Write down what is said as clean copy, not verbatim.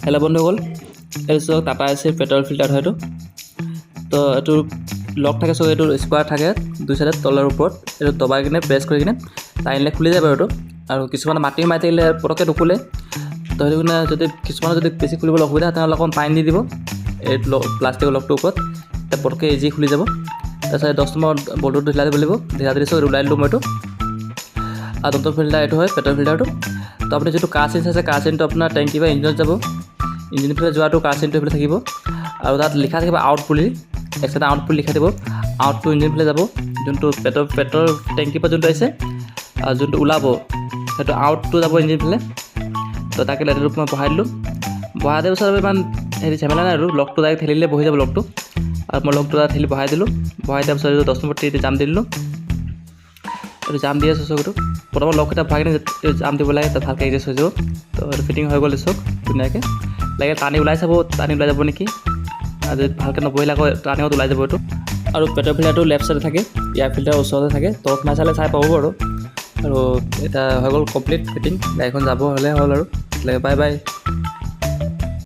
Hello' বন্ধুসকল, এইটো চাওক টাটা এচিৰ পেট্ৰল ফিল্টাৰ হয় এইটো। তো এইটো লক থাকে, চাওক এইটো স্কোৱাৰ থাকে দুই চাইডত তলৰ ওপৰত। এইটো দবাই কিনে প্ৰেছ কৰি কিনে টানিলে খুলি যায় বাৰু এইটো। আৰু কিছুমান মাটি মাৰি থাকিলে পটককৈ নুখুলে। তো সেইটো কাৰণে যদি কিছুমানৰ যদি বেছি খুলিবলৈ অসুবিধা তেনেহ'লে অকণ পানী দি দিব এই প্লাষ্টিকৰ লকটোৰ ওপৰত, তেতিয়া পটককৈ ইজি খুলি যাব। তাৰপিছত 10 নম্বৰ বলটো ঢিলা দিব লাগিব, ঢিলা দি চাওক ওলাই দিলোঁ মই এইটো। আৰু নতুন ফিল্টাৰ এইটো হয় পেট্ৰল ফিল্টাৰটো। তো আপুনি যিটো কাৰ চেঞ্জ আছে, কাৰ চেঞ্জটো আপোনাৰ টেংকি বা ইঞ্জিনত যাব, ইঞ্জিন ফালে যোৱাটো কাৰ চেঞ্জটো এইফালে থাকিব। আৰু তাত লিখা থাকিব আউট বুলি, এক্সট্ৰা আউট বুলি লিখা দিব। আউটটো ইঞ্জিন ফালে যাব, যোনটো পেট্ৰল টেংকিৰ পৰা যোনটো আহিছে আৰু যোনটো ওলাব সেইটো আউটটো যাব ইঞ্জিন ফালে। তো তাকে লেটাৰটো মই বহাই দিলোঁ। বহাই দিয়াৰ পিছত ইমান হেৰি ঝেমেলা নাই আৰু, লকটো ডাইৰেক্ট ঠেলিলে বহি যাব লকটো। আৰু মই লকটো তাত ঠেলি বহাই দিলোঁ। বহাই দিয়াৰ পিছত 10 নম্বৰ টিত জাম দি দিলোঁ। এইটো জাম দি আছোঁ, চব এইটো প্ৰথমত লককেইটা ভৰাই কিনে জাম দিব লাগে, তাত ভালকৈ এডজাষ্ট হৈ যাব। তো এইটো ফিটিং হৈ গ'ল চব ধুনীয়াকৈ। লাগে টানি ওলাই চাব, টানি ওলাই যাব নেকি, আৰু যদি ভালকৈ নবহিলে আকৌ টানিঙত ওলাই যাব এইটো। আৰু পেট্ৰল ফিল্টাৰটো লেফ্ট চাইডে থাকে, এয়াৰ ফিল্টাৰৰ ওচৰতে থাকে। তলত সোমাই চালে চাই পাব আৰু। আৰু এটা হৈ গ'ল কমপ্লিট ফিটিং, গাড়ীখন যাব হ'লে হ'ল আৰু। Bye bye.